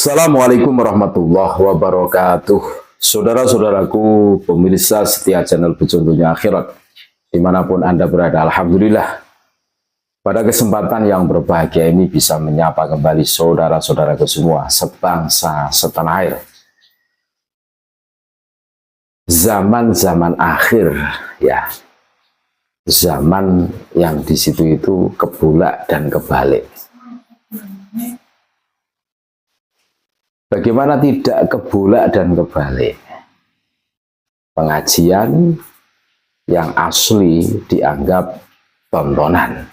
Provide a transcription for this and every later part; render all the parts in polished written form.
Assalamualaikum warahmatullahi wabarakatuh. Saudara-saudaraku pemirsa setia channel Pecontohnya Akhirat dimanapun Anda berada, Alhamdulillah pada kesempatan yang berbahagia ini bisa menyapa kembali saudara-saudaraku semua sebangsa setanah air. Zaman-zaman akhir, ya, zaman yang di situ itu kebulak dan kebalik. Bagaimana tidak kebulak dan kebalik? Pengajian yang asli dianggap tontonan,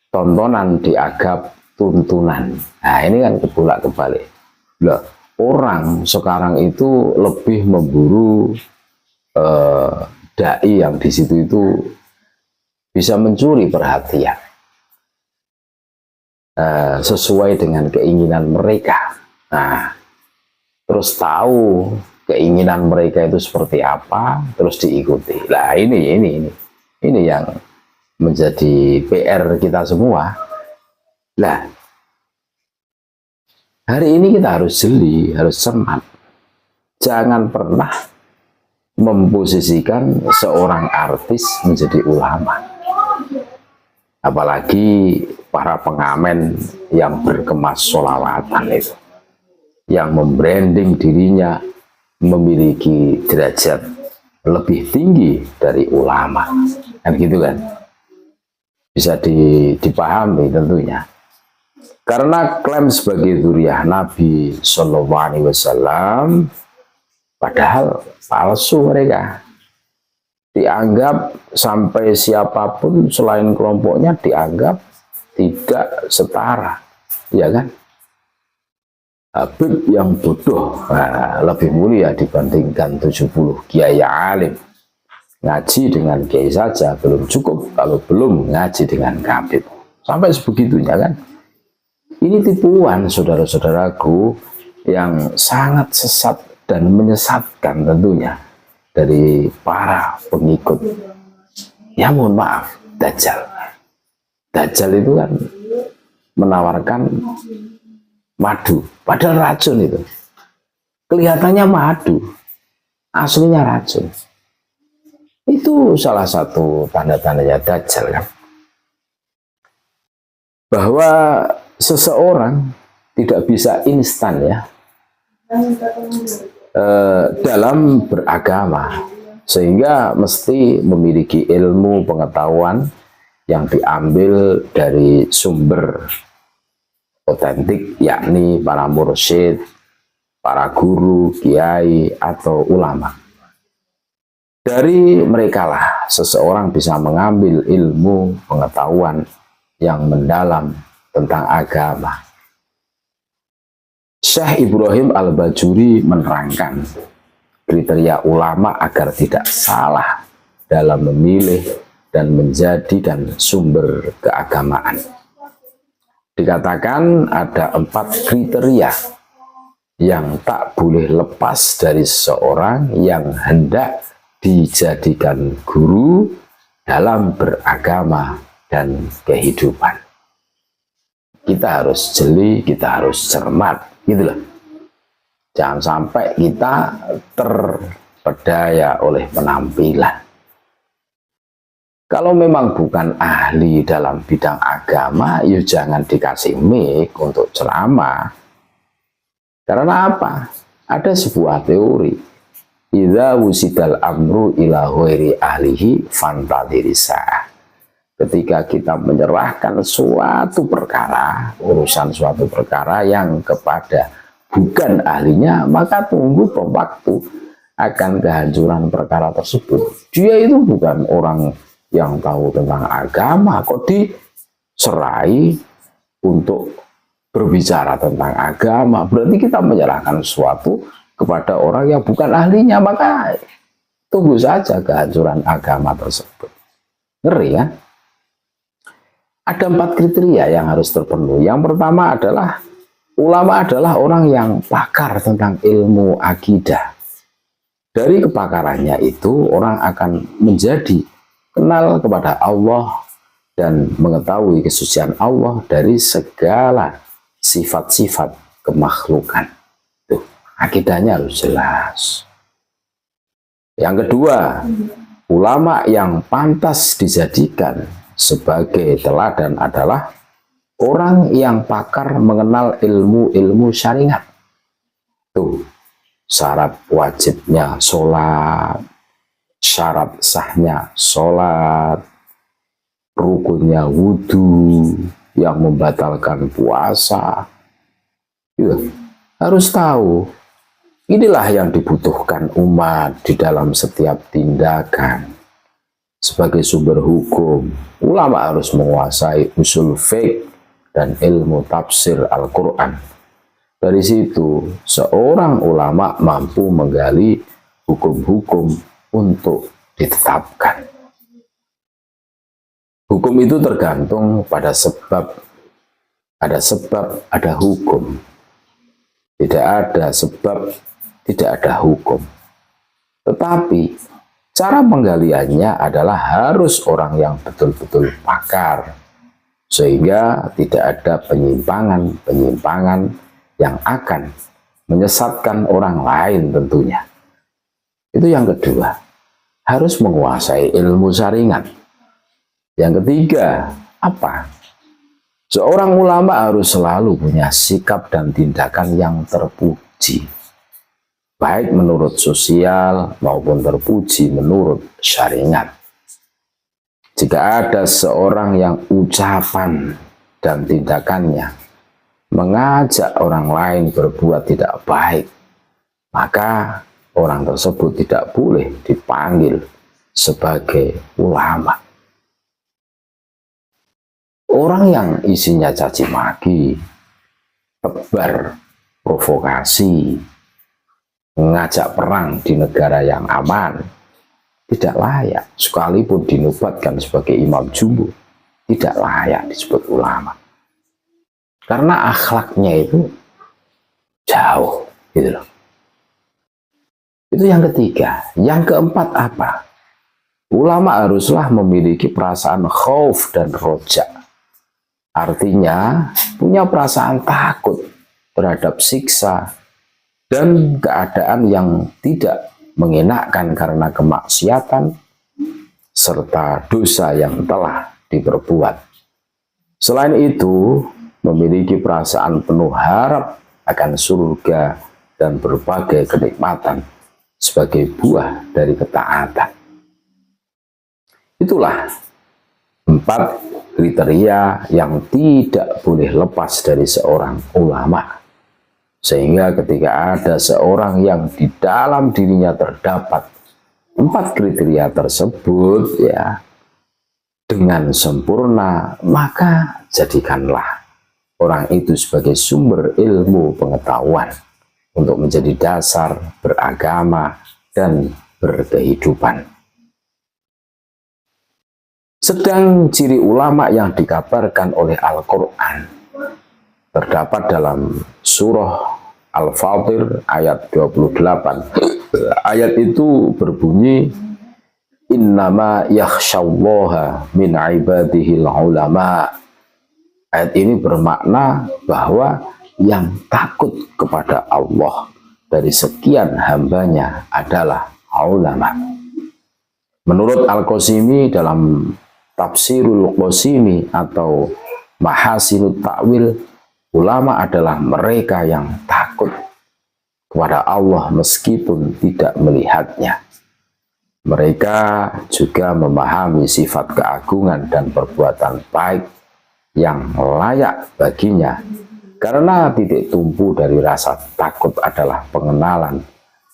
tontonan dianggap tuntunan. Nah, ini kan kebulak kebalik. Loh, orang sekarang itu lebih memburu dai yang di situ itu bisa mencuri perhatian sesuai dengan keinginan mereka. Nah, terus tahu keinginan mereka itu seperti apa, terus diikuti. Nah, ini yang menjadi PR kita semua. Nah, hari ini kita harus jeli, harus cermat. Jangan pernah memposisikan seorang artis menjadi ulama. Apalagi para pengamen yang berkemas sholawatan itu, yang membranding dirinya memiliki derajat lebih tinggi dari ulama, kan gitu kan? Bisa dipahami tentunya. Karena klaim sebagai dzurriyyah Nabi Shallallahu Alaihi Wasallam, padahal palsu mereka. Dianggap sampai siapapun selain kelompoknya dianggap tidak setara, ya kan? Habib yang bodoh lebih mulia dibandingkan 70 kiai alim. Ngaji dengan kiai saja belum cukup kalau belum ngaji dengan Habib. Sampai sebegitunya kan. Ini tipuan saudara-saudaraku yang sangat sesat dan menyesatkan tentunya dari para pengikut. Ya mohon maaf, Dajjal. Dajjal itu kan menawarkan madu, padahal racun itu. Kelihatannya madu, aslinya racun. Itu salah satu tanda-tandanya Dajjal kan. Bahwa seseorang tidak bisa instan ya dalam beragama, sehingga mesti memiliki ilmu pengetahuan yang diambil dari sumber otentik, yakni para mursyid, para guru, kiai, atau ulama. Dari merekalah seseorang bisa mengambil ilmu pengetahuan yang mendalam tentang agama. Syekh Ibrahim Al-Bajuri menerangkan kriteria ulama agar tidak salah dalam memilih dan menjadikan sumber keagamaan. Dikatakan ada 4 kriteria yang tak boleh lepas dari seseorang yang hendak dijadikan guru dalam beragama dan kehidupan. Kita harus jeli, kita harus cermat, gitu loh. Jangan sampai kita terpedaya oleh penampilan. Kalau memang bukan ahli dalam bidang agama, ya jangan dikasih mic untuk ceramah. Karena apa? Ada sebuah teori. Idza wusidal amru ila ghairi ahlihi fantadhirisah. Ketika kita menyerahkan suatu perkara, urusan suatu perkara yang kepada bukan ahlinya, maka tunggu waktu akan kehancuran perkara tersebut. Dia itu bukan orang yang tahu tentang agama, kok diserai untuk berbicara tentang agama. Berarti kita menyerahkan sesuatu kepada orang yang bukan ahlinya, maka tunggu saja kehancuran agama tersebut. Ngeri kan? Ada 4 kriteria yang harus terpenuhi. Yang pertama adalah ulama adalah orang yang pakar tentang ilmu akidah. Dari kepakarannya itu orang akan menjadi kenal kepada Allah dan mengetahui kesucian Allah dari segala sifat-sifat kemakhlukan. Tuh, akidahnya harus jelas. Yang kedua, ulama yang pantas dijadikan sebagai teladan adalah orang yang pakar mengenal ilmu-ilmu syariat. Tuh, syarat wajibnya sholat, syarat sahnya sholat, rukunnya wudhu, yang membatalkan puasa. Ya, harus tahu. Inilah yang dibutuhkan umat di dalam setiap tindakan. Sebagai sumber hukum, ulama harus menguasai usul fiqh dan ilmu tafsir Al-Quran. Dari situ, seorang ulama mampu menggali hukum-hukum untuk ditetapkan. Hukum itu tergantung pada sebab. Ada sebab, ada hukum. Tidak ada sebab, tidak ada hukum. Tetapi cara penggaliannya adalah harus orang yang betul-betul pakar, sehingga tidak ada penyimpangan-penyimpangan yang akan menyesatkan orang lain tentunya. Itu yang kedua, harus menguasai ilmu syariat. Yang ketiga, apa? Seorang ulama harus selalu punya sikap dan tindakan yang terpuji, baik menurut sosial maupun terpuji menurut syariat. Jika ada seorang yang ucapan dan tindakannya mengajak orang lain berbuat tidak baik, maka orang tersebut tidak boleh dipanggil sebagai ulama. Orang yang isinya caci maki, tebar provokasi, mengajak perang di negara yang aman, tidak layak. Sekalipun dinobatkan sebagai imam jumbo, tidak layak disebut ulama. Karena akhlaknya itu jauh, gitu loh. Itu yang ketiga. Yang keempat apa? Ulama haruslah memiliki perasaan khauf dan roja. Artinya punya perasaan takut terhadap siksa dan keadaan yang tidak mengenakan karena kemaksiatan serta dosa yang telah diperbuat. Selain itu, memiliki perasaan penuh harap akan surga dan berbagai kenikmatan sebagai buah dari ketaatan. Itulah 4 kriteria yang tidak boleh lepas dari seorang ulama. Sehingga ketika ada seorang yang di dalam dirinya terdapat 4 kriteria tersebut, ya, dengan sempurna, maka jadikanlah orang itu sebagai sumber ilmu pengetahuan untuk menjadi dasar beragama dan berkehidupan. Sedang ciri ulama yang dikabarkan oleh Al-Quran terdapat dalam surah Al-Fatir ayat 28. Ayat itu berbunyi, innama yakhsyallaha min ibadihil ulama. Ayat ini bermakna bahwa yang takut kepada Allah dari sekian hambanya adalah ulama. Menurut Al-Qasimi dalam Tafsirul Qasimi atau Mahasinut Ta'wil, ulama adalah mereka yang takut kepada Allah meskipun tidak melihatnya. Mereka juga memahami sifat keagungan dan perbuatan baik yang layak baginya, karena titik tumpu dari rasa takut adalah pengenalan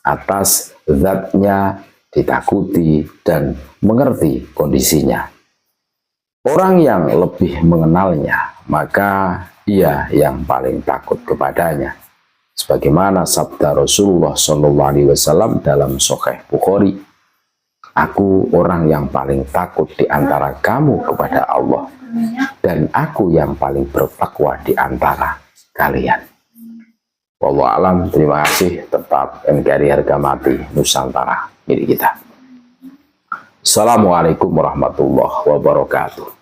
atas zatnya, ditakuti dan mengerti kondisinya. Orang yang lebih mengenalnya, maka ia yang paling takut kepadanya. Sebagaimana sabda Rasulullah SAW dalam Sahih Bukhari, aku orang yang paling takut di antara kamu kepada Allah, dan aku yang paling bertakwa di antara kalian. Wallahu alam, terima kasih. Tetap NKRI harga mati Nusantara milik kita. Assalamualaikum warahmatullahi wabarakatuh.